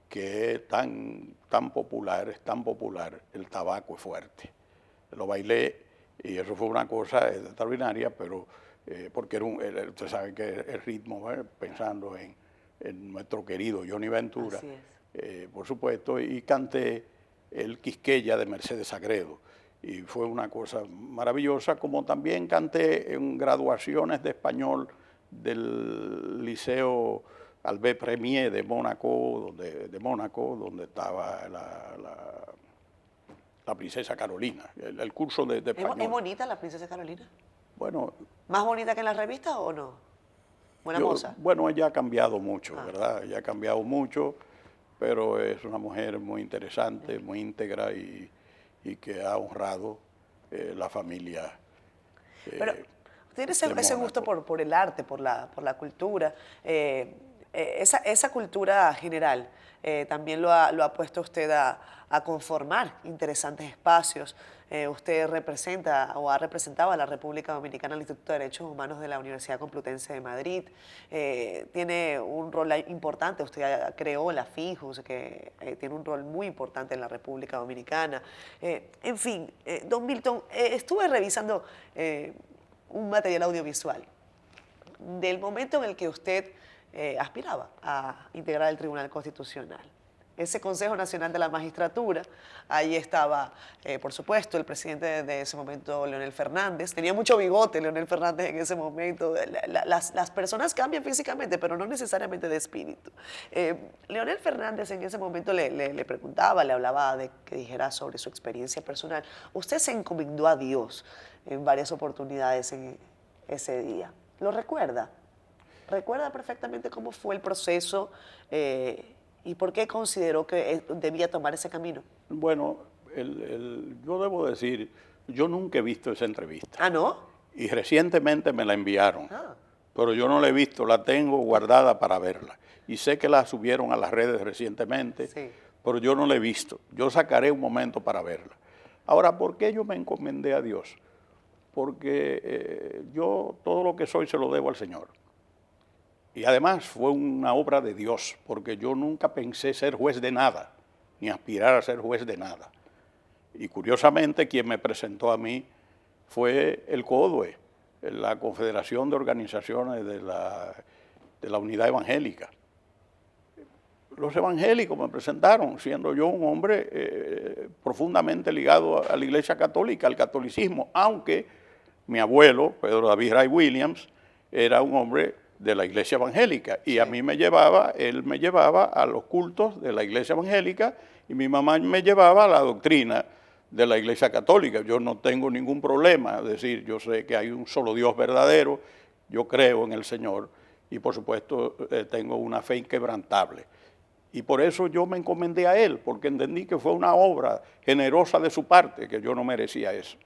que es tan popular, el tabaco es fuerte. Lo bailé y eso fue una cosa extraordinaria, pero porque usted sabe que el ritmo, pensando en nuestro querido Johnny Ventura, por supuesto, y canté el Quisqueya de Mercedes Sagredo. Y fue una cosa maravillosa, como también canté en graduaciones de español del Liceo Albert Premier de Mónaco, donde estaba la princesa Carolina, el curso de español. ¿Es bonita la princesa Carolina? Bueno, ¿Más bonita que en la revista o no? Buena moza. Bueno, ella ha cambiado mucho, ¿verdad? Ella ha cambiado mucho, pero es una mujer muy interesante, muy íntegra y que ha honrado la familia. Pero tiene ese gusto por el arte, por la cultura. Esa cultura general también lo ha puesto usted a conformar interesantes espacios. Usted representa o ha representado a la República Dominicana al Instituto de Derechos Humanos de la Universidad Complutense de Madrid. Tiene un rol importante, usted creó la FIJUS, que tiene un rol muy importante en la República Dominicana. En fin, don Milton, estuve revisando un material audiovisual del momento en el que usted aspiraba a integrar el Tribunal Constitucional. Ese Consejo Nacional de la Magistratura, ahí estaba, por supuesto, el presidente de ese momento, Leonel Fernández. Tenía mucho bigote Leonel Fernández en ese momento. Las personas cambian físicamente, pero no necesariamente de espíritu. Leonel Fernández en ese momento le preguntaba, le hablaba de que dijera sobre su experiencia personal. Usted se encomendó a Dios en varias oportunidades en ese día. ¿Lo recuerda? ¿Recuerda perfectamente cómo fue el proceso y por qué consideró que debía tomar ese camino? Bueno, yo debo decir, yo nunca he visto esa entrevista. ¿Ah, no? Y recientemente me la enviaron, pero yo no la he visto, la tengo guardada para verla. Y sé que la subieron a las redes recientemente, pero yo no la he visto. Yo sacaré un momento para verla. Ahora, ¿por qué yo me encomendé a Dios? porque yo todo lo que soy se lo debo al Señor. Y además fue una obra de Dios, porque yo nunca pensé ser juez de nada, ni aspirar a ser juez de nada. Y curiosamente quien me presentó a mí fue el CODUE, la Confederación de Organizaciones de la Unidad Evangélica. Los evangélicos me presentaron, siendo yo un hombre profundamente ligado a la Iglesia Católica, al catolicismo, aunque mi abuelo, Pedro David Ray Williams, era un hombre de la Iglesia Evangélica, y a mí él me llevaba a los cultos de la Iglesia Evangélica, y mi mamá me llevaba a la doctrina de la Iglesia Católica. Yo no tengo ningún problema, es decir, yo sé que hay un solo Dios verdadero, yo creo en el Señor, y por supuesto tengo una fe inquebrantable. Y por eso yo me encomendé a él, porque entendí que fue una obra generosa de su parte, que yo no merecía eso.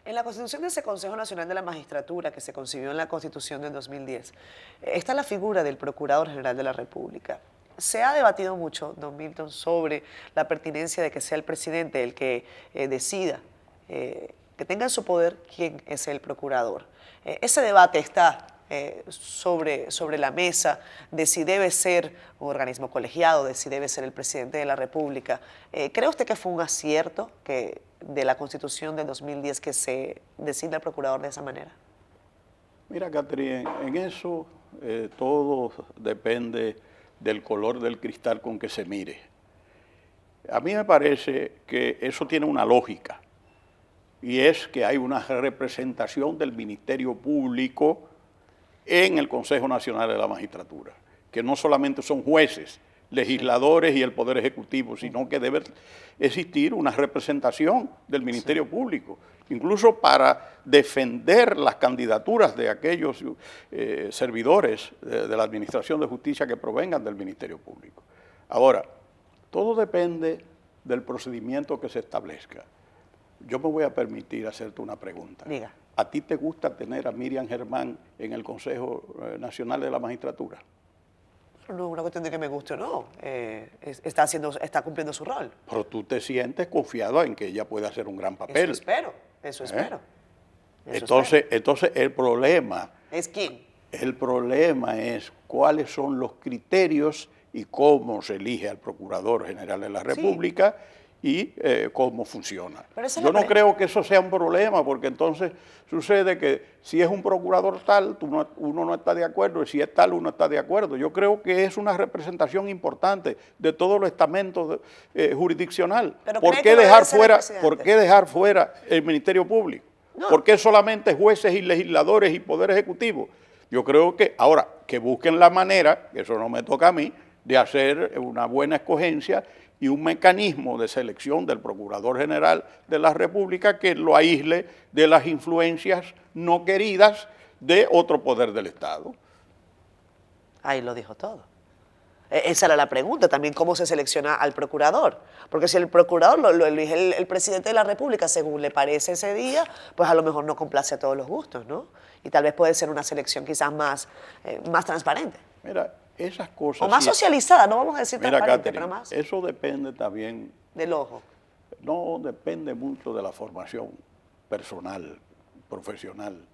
En la constitución de ese Consejo Nacional de la Magistratura, que se concibió en la Constitución del 2010, está la figura del Procurador General de la República. Se ha debatido mucho, don Milton, sobre la pertinencia de que sea el presidente el que decida, que tenga en su poder quién es el procurador. Ese debate está sobre la mesa de si debe ser un organismo colegiado, de si debe ser el presidente de la República. ¿Cree usted que fue un acierto de la Constitución del 2010 que se designa al procurador de esa manera? Mira, Catherine, en eso todo depende del color del cristal con que se mire. A mí me parece que eso tiene una lógica, y es que hay una representación del Ministerio Público en el Consejo Nacional de la Magistratura, que no solamente son jueces, legisladores y el Poder Ejecutivo, sino que debe existir una representación del Ministerio Público, incluso para defender las candidaturas de aquellos servidores de la Administración de Justicia que provengan del Ministerio Público. Ahora, todo depende del procedimiento que se establezca. Yo me voy a permitir hacerte una pregunta. Diga. ¿A ti te gusta tener a Miriam Germán en el Consejo Nacional de la Magistratura? No es una cuestión de que me guste o no. Está cumpliendo su rol. Pero tú te sientes confiado en que ella puede hacer un gran papel. Eso espero, eso espero. Entonces el problema... ¿Es quién? El problema es cuáles son los criterios y cómo se elige al Procurador General de la República y cómo funciona. Yo no creo que eso sea un problema, porque entonces sucede que si es un procurador tal, uno no está de acuerdo, y si es tal, uno está de acuerdo. Yo creo que es una representación importante de todo el estamento jurisdiccional. ¿Por qué dejar fuera el Ministerio Público? No. ¿Por qué solamente jueces y legisladores y Poder Ejecutivo? Yo creo que, ahora, que busquen la manera, que eso no me toca a mí, de hacer una buena escogencia y un mecanismo de selección del Procurador General de la República que lo aísle de las influencias no queridas de otro poder del Estado. Ahí lo dijo todo. Esa era la pregunta también, ¿cómo se selecciona al procurador? Porque si el procurador lo elige el presidente de la República según le parece ese día, pues a lo mejor no complace a todos los gustos, ¿no? Y tal vez puede ser una selección quizás más transparente. Mira, esas cosas... O más socializada, no vamos a decir transparente, Catherine, pero más... eso depende también... Del ojo. No, depende mucho de la formación personal, profesional,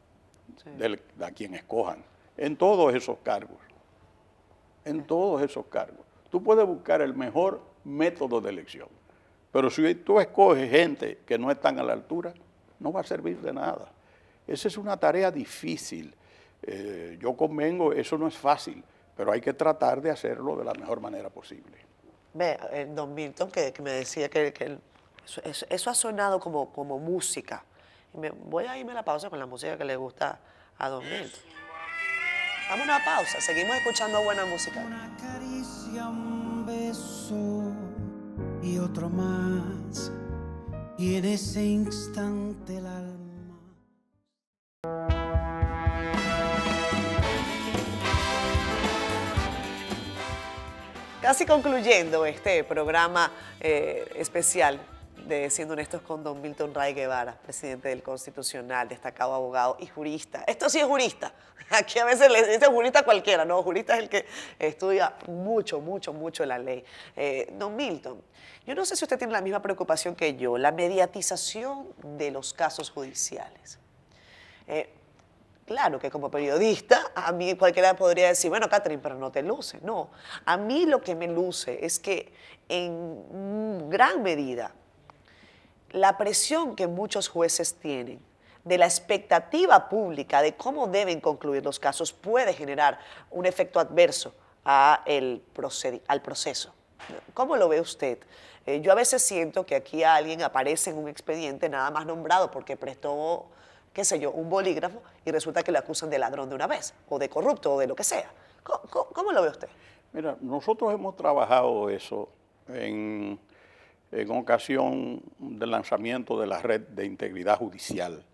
de a quien escojan, en todos esos cargos. En todos esos cargos. Tú puedes buscar el mejor método de elección, pero si tú escoges gente que no están a la altura, no va a servir de nada. Esa es una tarea difícil. Yo convengo, eso no es fácil, pero hay que tratar de hacerlo de la mejor manera posible. Ve, don Milton, que me decía que eso ha sonado como música. Voy a irme a la pausa con la música que le gusta a don Milton. Dame una pausa, seguimos escuchando buena música. Una caricia, un beso y otro más, y en ese instante el alma. Casi concluyendo este programa especial de Siendo Honestos con don Milton Ray Guevara, presidente del Constitucional, destacado abogado y jurista. Esto sí es jurista. Aquí a veces le dicen jurista cualquiera, no, jurista es el que estudia mucho la ley. Don Milton, yo no sé si usted tiene la misma preocupación que yo, la mediatización de los casos judiciales. Claro que como periodista, a mí cualquiera podría decir, bueno, Catherine, pero no te luce. No, a mí lo que me luce es que en gran medida la presión que muchos jueces tienen de la expectativa pública de cómo deben concluir los casos puede generar un efecto adverso al proceso. ¿Cómo lo ve usted? Yo a veces siento que aquí alguien aparece en un expediente nada más nombrado porque prestó, qué sé yo, un bolígrafo y resulta que lo acusan de ladrón de una vez, o de corrupto, o de lo que sea. ¿Cómo lo ve usted? Mira, nosotros hemos trabajado eso en ocasión del lanzamiento de la Red de Integridad Judicial,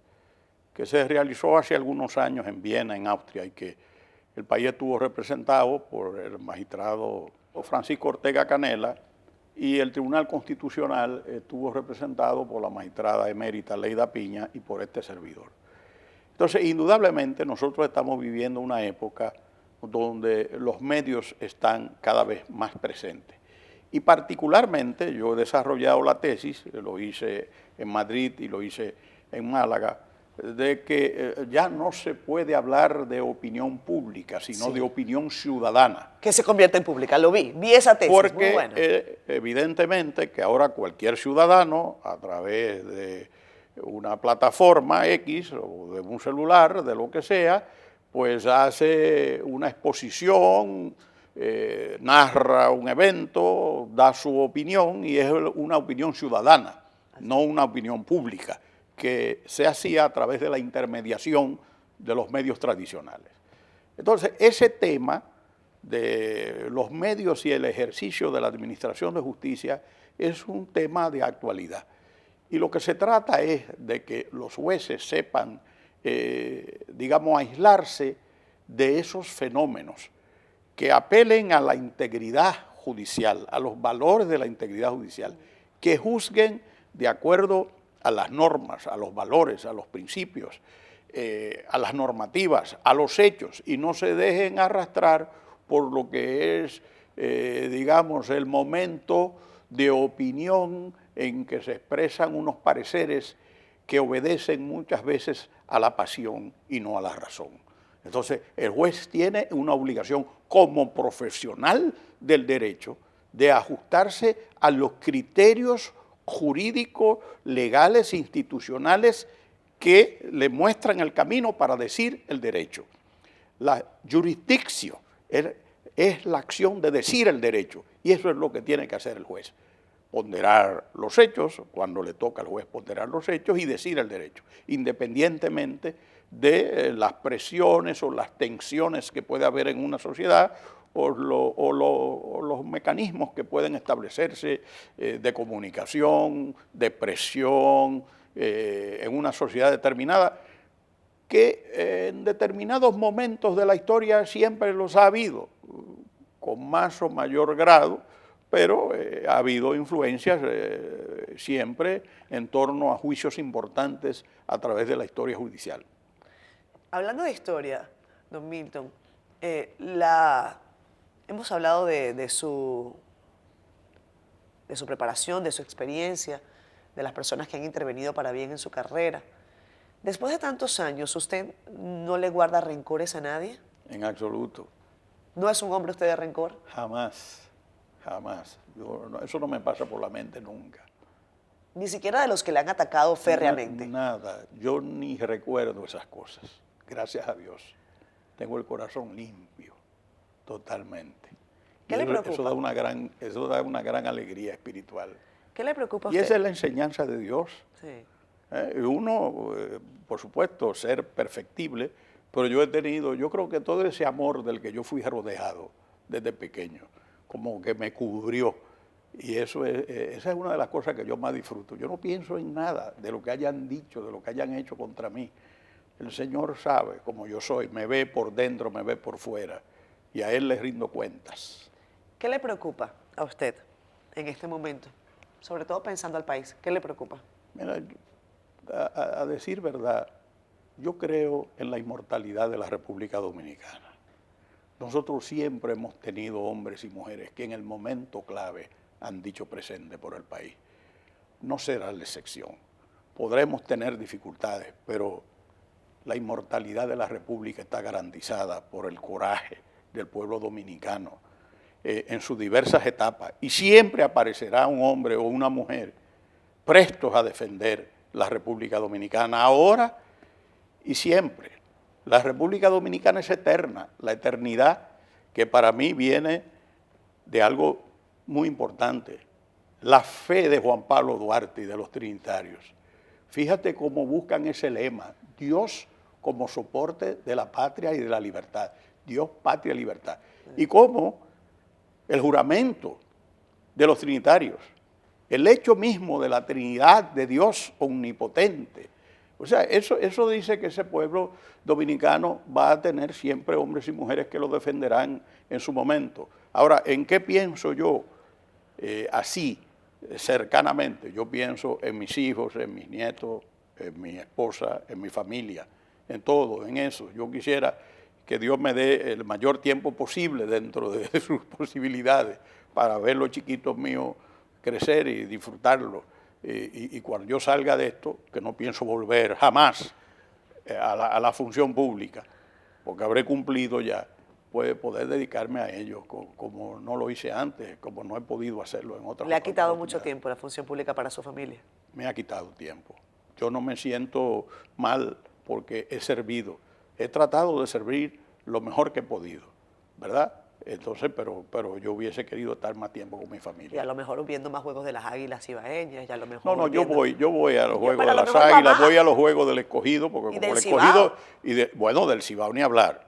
que se realizó hace algunos años en Viena, en Austria, y que el país estuvo representado por el magistrado Francisco Ortega Canela, y el Tribunal Constitucional estuvo representado por la magistrada emérita Leida Piña y por este servidor. Entonces, indudablemente, nosotros estamos viviendo una época donde los medios están cada vez más presentes. Y particularmente, yo he desarrollado la tesis, lo hice en Madrid y lo hice en Málaga, de que ya no se puede hablar de opinión pública, sino de opinión ciudadana. Que se convierte en pública, lo vi esa tesis, porque muy buena. Evidentemente que ahora cualquier ciudadano, a través de una plataforma X o de un celular, de lo que sea, pues hace una exposición, narra un evento, da su opinión y es una opinión ciudadana, no una opinión pública, que se hacía a través de la intermediación de los medios tradicionales. Entonces, ese tema de los medios y el ejercicio de la administración de justicia es un tema de actualidad. Y lo que se trata es de que los jueces sepan, digamos, aislarse de esos fenómenos, que apelen a la integridad judicial, a los valores de la integridad judicial, que juzguen de acuerdo a las normas, a los valores, a los principios, a las normativas, a los hechos, y no se dejen arrastrar por lo que es, digamos, el momento de opinión en que se expresan unos pareceres que obedecen muchas veces a la pasión y no a la razón. Entonces, el juez tiene una obligación como profesional del derecho de ajustarse a los criterios jurídicos, legales, institucionales que le muestran el camino para decir el derecho. La jurisdicción es la acción de decir el derecho y eso es lo que tiene que hacer el juez. Ponderar los hechos, cuando le toca al juez ponderar los hechos y decir el derecho, independientemente de las presiones o las tensiones que puede haber en una sociedad o los mecanismos que pueden establecerse de comunicación, de presión en una sociedad determinada, que en determinados momentos de la historia siempre los ha habido, con más o mayor grado, pero ha habido influencias siempre en torno a juicios importantes a través de la historia judicial. Hablando de historia, don Milton, hemos hablado de su preparación, de su experiencia, de las personas que han intervenido para bien en su carrera. Después de tantos años, ¿usted no le guarda rencores a nadie? En absoluto. ¿No es un hombre usted de rencor? Jamás, jamás. Eso no me pasa por la mente nunca. Ni siquiera de los que le han atacado férreamente. Nada, yo ni recuerdo esas cosas, gracias a Dios. Tengo el corazón limpio, totalmente. ¿Qué le preocupa? Eso da una gran alegría espiritual. ¿Qué le preocupa a Y usted? esa es la enseñanza de Dios. Sí. Uno, por supuesto, ser perfectible, pero yo creo que todo ese amor del que yo fui rodeado desde pequeño, como que me cubrió. Y esa es una de las cosas que yo más disfruto. Yo no pienso en nada de lo que hayan dicho, de lo que hayan hecho contra mí. El Señor sabe cómo yo soy, me ve por dentro, me ve por fuera, y a Él le rindo cuentas. ¿Qué le preocupa a usted en este momento? Sobre todo pensando al país, ¿qué le preocupa? Mira, a decir verdad, yo creo en la inmortalidad de la República Dominicana. Nosotros siempre hemos tenido hombres y mujeres que en el momento clave han dicho presente por el país. No será la excepción. Podremos tener dificultades, pero la inmortalidad de la República está garantizada por el coraje del pueblo dominicano en sus diversas etapas. Y siempre aparecerá un hombre o una mujer prestos a defender la República Dominicana, ahora y siempre. La República Dominicana es eterna, la eternidad que para mí viene de algo muy importante, la fe de Juan Pablo Duarte y de los trinitarios. Fíjate cómo buscan ese lema, Dios como soporte de la patria y de la libertad. Dios, patria y libertad. Y cómo el juramento de los trinitarios, el hecho mismo de la Trinidad de Dios omnipotente. O sea, eso dice que ese pueblo dominicano va a tener siempre hombres y mujeres que lo defenderán en su momento. Ahora, ¿en qué pienso yo así, cercanamente? Yo pienso en mis hijos, en mis nietos, en mi esposa, en mi familia, en todo, en eso. Yo quisiera que Dios me dé el mayor tiempo posible dentro de sus posibilidades para ver los chiquitos míos crecer y disfrutarlo. Y cuando yo salga de esto, que no pienso volver jamás a la función pública, porque habré cumplido ya, pues poder dedicarme a ellos como no lo hice antes, como no he podido hacerlo en otras. ¿Le ha quitado mucho tiempo la función pública para su familia? Me ha quitado tiempo. Yo no me siento mal porque he servido. He tratado de servir lo mejor que he podido, ¿verdad? Entonces, pero yo hubiese querido estar más tiempo con mi familia. Y a lo mejor viendo más juegos de las Águilas Ibaeñas, y a lo mejor No, yo voy a los juegos pero de las Águilas, voy a los juegos del Escogido, porque como el Escogido, bueno, del Cibao ni hablar.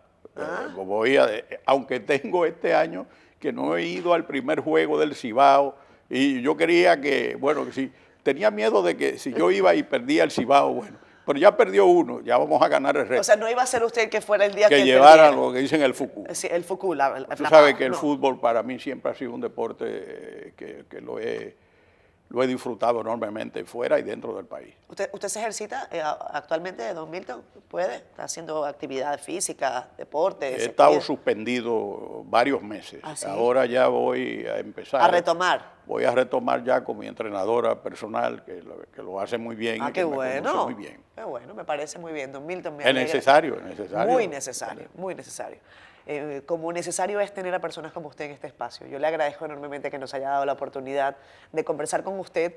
Aunque tengo este año que no he ido al primer juego del Cibao, y yo quería que, bueno, que si tenía miedo de que si yo iba y perdía el Cibao, bueno, pero ya perdió uno, ya vamos a ganar el resto. O sea, no iba a ser usted el que fuera el día que llevara perdiera. Lo que dicen el fucú. Sí, el fucú. Tú sabes que el fútbol para mí siempre ha sido un deporte que lo he disfrutado enormemente fuera y dentro del país. ¿Usted se ejercita actualmente, don Milton? ¿Puede? ¿Está haciendo actividades físicas, deportes? He estado suspendido varios meses. ¿Ah, sí? Ahora ya voy a empezar. ¿A retomar? Voy a retomar ya con mi entrenadora personal, que lo hace muy bien. Ah, qué bueno. Muy bien. Qué bueno, me parece muy bien, don Milton. Es necesario, es necesario. Muy necesario, muy necesario. Como necesario es tener a personas como usted en este espacio. Yo le agradezco enormemente que nos haya dado la oportunidad de conversar con usted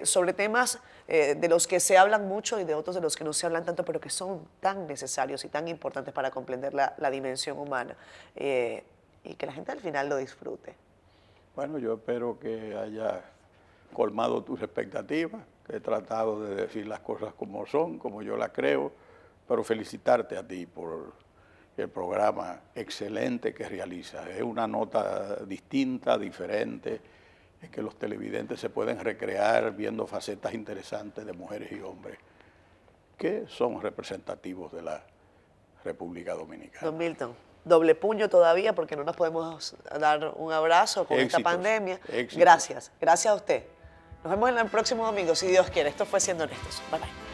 sobre temas de los que se hablan mucho y de otros de los que no se hablan tanto, pero que son tan necesarios y tan importantes para comprender la dimensión humana y que la gente al final lo disfrute. Bueno, yo espero que haya colmado tus expectativas, que he tratado de decir las cosas como son, como yo las creo, pero felicitarte a ti por el programa excelente que realizas. Es una nota distinta, diferente, es que los televidentes se pueden recrear viendo facetas interesantes de mujeres y hombres que son representativos de la República Dominicana. Don Milton, doble puño todavía porque no nos podemos dar un abrazo con esta pandemia. Éxitos. Gracias, gracias a usted. Nos vemos en el próximo domingo, si Dios quiere. Esto fue Siendo Honestos. Bye, bye.